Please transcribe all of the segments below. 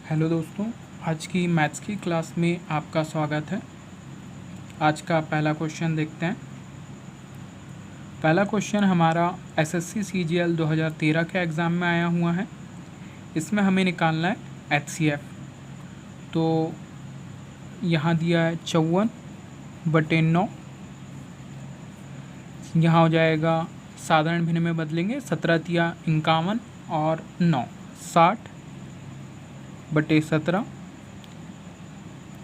Hello दोस्तों, आज की मैथ्स की क्लास में आपका स्वागत है। आज का पहला क्वेश्चन देखते हैं। पहला क्वेश्चन हमारा एसएससी सीजीएल 2013 के एग्ज़ाम में आया हुआ है। इसमें हमें निकालना है एचसीएफ। तो यहाँ दिया है 54/9। यहाँ हो जाएगा साधारण भिन्न में बदलेंगे 17 तिया 51 और 9 60/17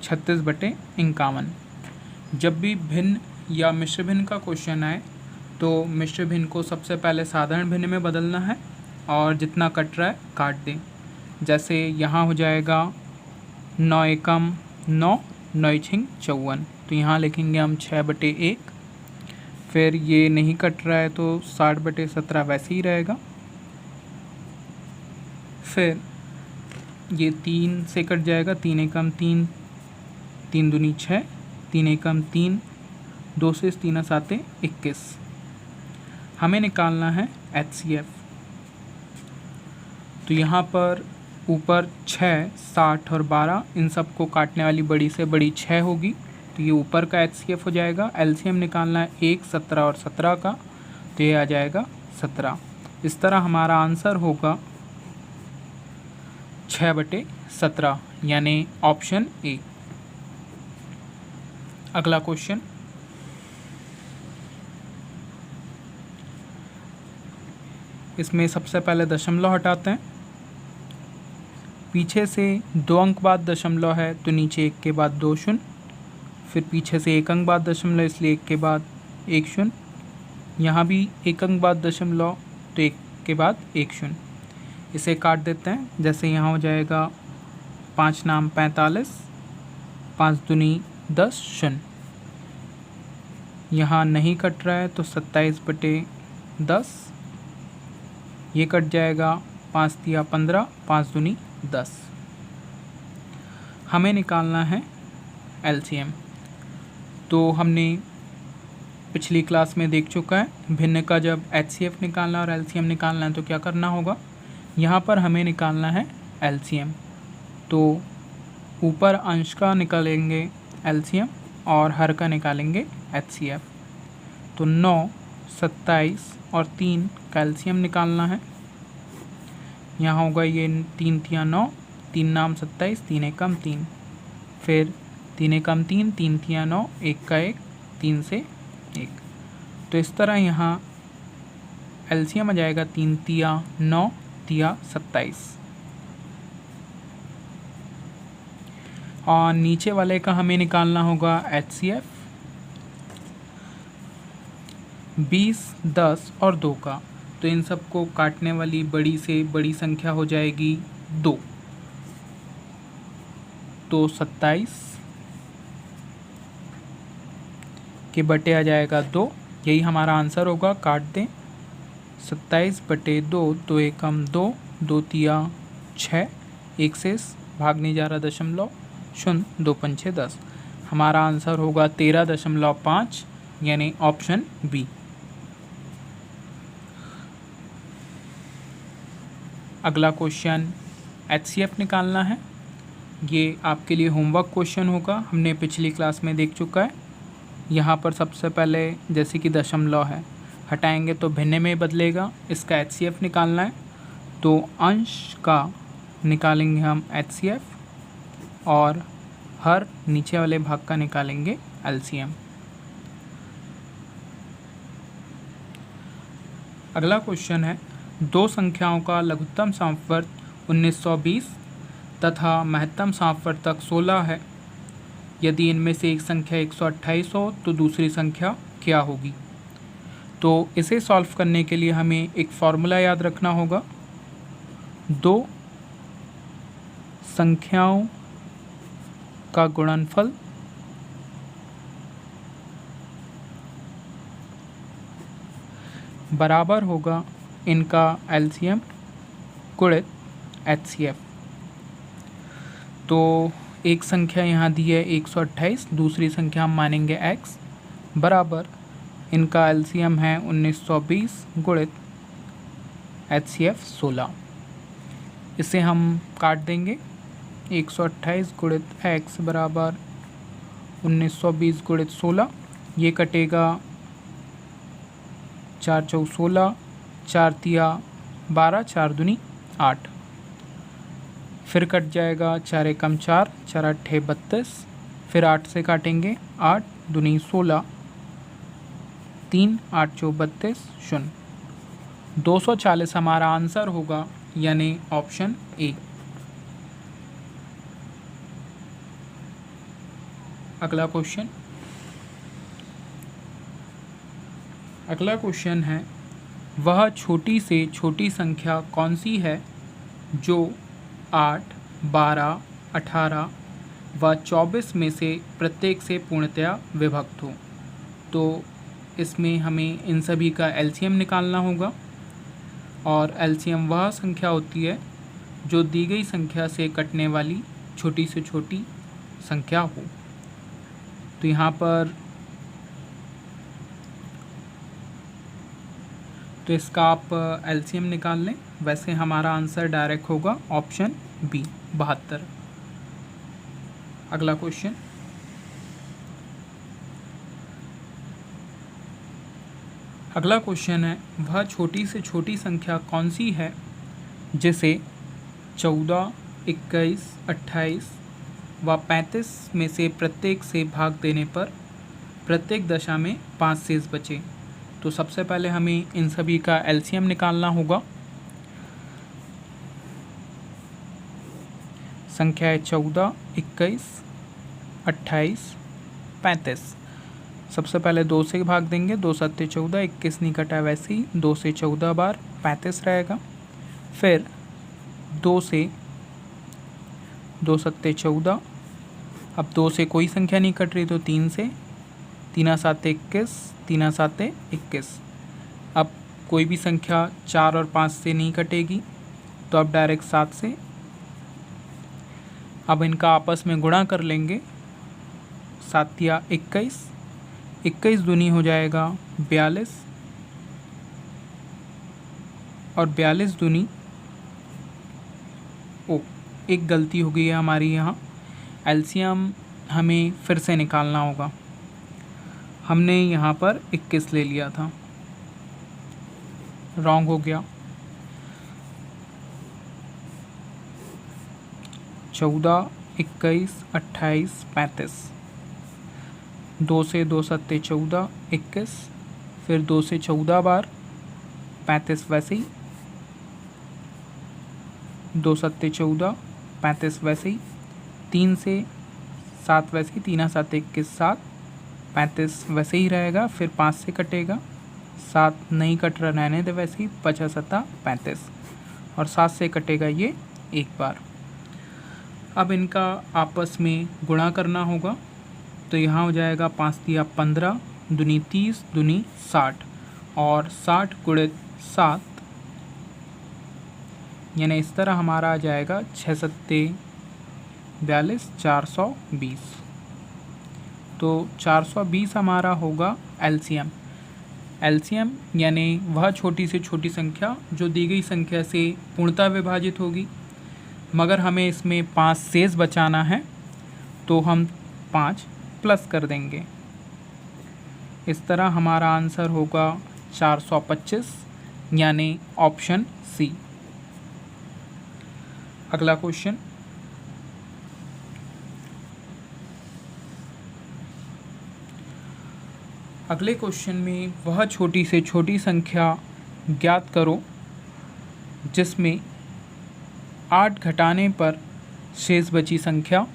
36/51। जब भी भिन्न या मिश्र भिन्न का क्वेश्चन आए तो मिश्र भिन्न को सबसे पहले साधारण भिन्न में बदलना है और जितना कट रहा है काट दें। जैसे यहाँ हो जाएगा 9 एकम 9, 9 छिंग 54। तो यहाँ लिखेंगे हम 6/1। फिर ये नहीं कट रहा है तो 60/17 वैसे ही रहेगा। फिर ये 3 से कट जाएगा, 3 एकम 3, 3 दूनी 6, 3 एकम 3, 2 से 3 7 21। हमें निकालना है एचसीएफ। तो यहाँ पर ऊपर 6, 60 और 12 इन सब को काटने वाली बड़ी से बड़ी 6 होगी, तो ये ऊपर का एचसीएफ हो जाएगा। एलसीएम निकालना है 1, 17 और 17 का, तो ये आ जाएगा 17। इस तरह हमारा आंसर होगा 6/17 यानी ऑप्शन ए। अगला क्वेश्चन, इसमें सबसे पहले दशमलव हटाते हैं। पीछे से 2 अंक बाद दशमलव है तो नीचे 1 के बाद 2 शून्य, फिर पीछे से 1 अंक बाद दशमलव इसलिए 1 के बाद 1 शून्य। यहाँ भी 1 अंक बाद दशमलव तो 1 के बाद 1 शून्य। इसे काट देते हैं। जैसे यहाँ हो जाएगा 5 नाम 45, 5 दूनी 10 शून्य। यहाँ नहीं कट रहा है तो 27/10। ये कट जाएगा 5 तिया 15, 5 दूनी 10। हमें निकालना है एलसीएम। तो हमने पिछली क्लास में देख चुका है भिन्न का जब एचसीएफ निकालना और एलसीएम निकालना है तो क्या करना होगा। यहाँ पर हमें निकालना है एलसीएम। तो ऊपर अंश का निकालेंगे एलसीएम और हर का निकालेंगे एचसीएफ। तो 9, 27 और 3 का एलसीएम निकालना है। यहाँ होगा ये 3 तिया 9, 3 नाम 27, 3 एकम 3, फिर 3 एकम 3, 3 तिया 9, 1 का 1, 3 से 1। तो इस तरह यहाँ एलसीएम आ जाएगा 3 तिया 9 तिया 27। और नीचे वाले का हमें निकालना होगा एचसीएफ 20, 10 और 2 का। तो इन सब को काटने वाली बड़ी से बड़ी संख्या हो जाएगी 2। तो 27 के बटे आ जाएगा 2। यही हमारा आंसर होगा। काट दें 27/2, 2 एकम 2, 2 तिया 6, 1 से भाग नहीं जा रहा दशमलव, 0, 2 पंछे 10। हमारा आंसर होगा 13.5 यानी ऑप्शन बी। अगला क्वेश्चन एचसीएफ निकालना है। ये आपके लिए होमवर्क क्वेश्चन होगा, हमने पिछली क्लास में देख चुका है। यहाँ पर सबसे पहले जैसे कि दशमलव है हटाएंगे तो भिन्न में बदलेगा, इसका एचसीएफ निकालना है। तो अंश का निकालेंगे हम एचसीएफ और हर नीचे वाले भाग का निकालेंगे एलसीएम। अगला क्वेश्चन है, दो संख्याओं का लघुत्तम समवर्त 1920 तथा महत्तम समवर्तक 16 है। यदि इनमें से एक संख्या 128 हो तो दूसरी संख्या क्या होगी। तो इसे सॉल्व करने के लिए हमें एक फॉर्मूला याद रखना होगा। दो संख्याओं का गुणनफल बराबर होगा इनका एलसीएम गुणित एचसीएफ। तो एक संख्या यहाँ दी है 128, दूसरी संख्या हम मानेंगे x, बराबर इनका एलसीएम है 1920 गुणित एचसीएफ 16। इसे हम काट देंगे 128 गुणित x बराबर 1920 गुणित 16, ये कटेगा 4 चौक 16, 4 तिया 12, 4 दूनी 8, फिर कट जाएगा 4 एकम 4, 4 अट्ठे 32, फिर 8 से काटेंगे 8 दूनी 16, 3 8 चौक 32 शून्य। 240 हमारा आंसर होगा, यानी ऑप्शन ए। अगला क्वेश्चन है, वह छोटी से छोटी संख्या कौन सी है जो 8, 12, 18 व 24 में से प्रत्येक से पूर्णतया विभक्त हो। तो इसमें हमें इन सभी का एलसीएम निकालना होगा, और एलसीएम वह संख्या होती है जो दी गई संख्या से कटने वाली छोटी से छोटी संख्या हो। तो यहाँ पर तो इसका आप एलसीएम निकाल लें। वैसे हमारा आंसर डायरेक्ट होगा ऑप्शन बी 72। अगला क्वेश्चन, है, वह छोटी से छोटी संख्या कौन सी है जिसे 14, 21, 28 व 35 में से प्रत्येक से भाग देने पर प्रत्येक दशा में 5 शेष बचे। तो सबसे पहले हमें इन सभी का एलसीएम निकालना होगा। संख्या है 14, 21, 28, 35। सबसे पहले 2 से भाग देंगे, 2 सत्ते 14, 21 नहीं कटा वैसे ही 2 से 14 बार 35 रहेगा। फिर 2 से 2 सत्ते 14, अब 2 से कोई संख्या नहीं कट रही तो 3 से, 3 7 21, 3 7 21। अब कोई भी संख्या 4 और 5 से नहीं कटेगी, तो अब डायरेक्ट 7 से। अब इनका आपस में गुणा कर लेंगे, 7 या 21, 21 दूनी हो जाएगा 42, और 42 दूनी एक गलती हो गई है हमारी यहाँ। एलसीएम हमें फिर से निकालना होगा। हमने यहाँ पर 21 ले लिया था, रॉन्ग हो गया। 14, 21, 28, 35। 2 से 2 सत्ते 14, 21, फिर 2 से 14 बार 35 वैसे ही, 2 सत्ते 14, 35 वैसे ही, 3 से 7 वैसे ही, 3 7 21 7, 35 वैसे ही रहेगा। फिर 5 से कटेगा, 7 नहीं कट रहा रहने दे वैसे ही, 5 7 35, और 7 से कटेगा ये एक बार। अब इनका आपस में गुणा करना होगा, तो यहाँ हो जाएगा 5 तिया 15, दूनी 30, दूनी 60, और 60 गुणित 7, यानी इस तरह हमारा आ जाएगा 6 सत्ते 42, 420। तो 420 हमारा होगा एलसीएम। एलसीएम यानी वह छोटी से छोटी संख्या जो दी गई संख्या से पूर्णतः विभाजित होगी, मगर हमें इसमें 5 शेष बचाना है, तो हम 5 प्लस कर देंगे। इस तरह हमारा आंसर होगा 425, यानी ऑप्शन सी। अगला क्वेश्चन, अगले क्वेश्चन में वह छोटी से छोटी संख्या ज्ञात करो जिसमें 8 घटाने पर शेष बची संख्या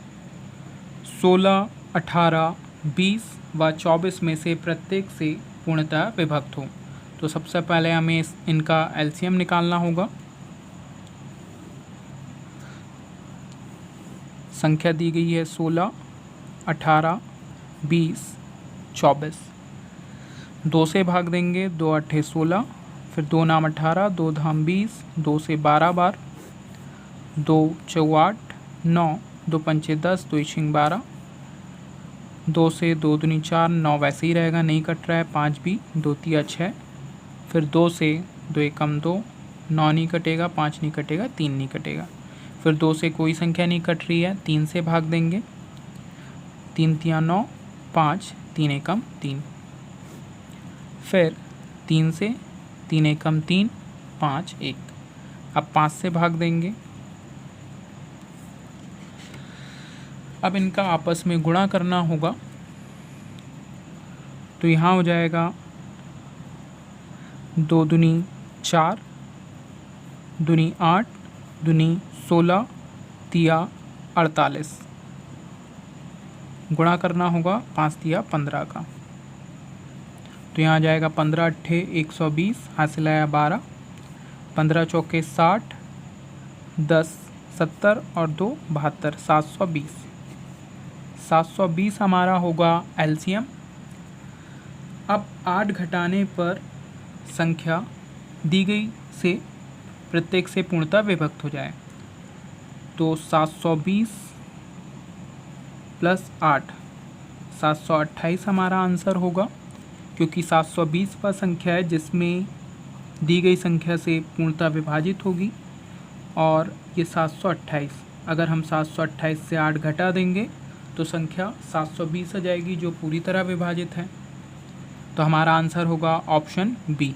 16, 18, 20 व 24 में से प्रत्येक से पूर्णतः विभक्त हो। तो सबसे पहले हमें इनका एलसीएम निकालना होगा। संख्या दी गई है 16, 18, 20, 24। 2 से भाग देंगे, 2 अट्ठे 16, फिर 2 नाम 18, 2 धाम 20, 2 से 12 बार, 2 चौ 8, 9, 2 पंचे 10, 2 छिंग 12, 2 से 2 दूनी 4, 9 वैसे ही रहेगा, नहीं कट रहा है, 5 भी, 2 तिया 6, फिर 2 से 2 एकम 2, 9 नहीं कटेगा, 5 नहीं कटेगा, 3 नहीं कटेगा, फिर 2 से कोई संख्या नहीं कट रही है, 3 से भाग देंगे, 3 तिया 9, 5, 3 एकम 3। फिर 3 से, 3 एकम 3, 5 1। अब 5 से भाग देंगे। अब इनका आपस में गुणा करना होगा, तो यहाँ हो जाएगा 2 दूनी 4, दूनी 8, दूनी 16, तिया 48। गुणा करना होगा 5 तिया 15 का, तो यहाँ आ जाएगा 15 अट्ठे 120, हासिल आया 12, 15 चौके 60, 10 70 और 2 72, 720। 720 हमारा होगा एलसीएम। अब 8 घटाने पर संख्या दी गई से प्रत्येक से पूर्णतः विभक्त हो जाए, तो 720 प्लस 8, 728 हमारा आंसर होगा, क्योंकि 720 वह संख्या है जिसमें दी गई संख्या से पूर्णतः विभाजित होगी। और ये 728, अगर हम 728 से 8 घटा देंगे तो संख्या 720 आ जाएगी, जो पूरी तरह विभाजित है। तो हमारा आंसर होगा ऑप्शन बी।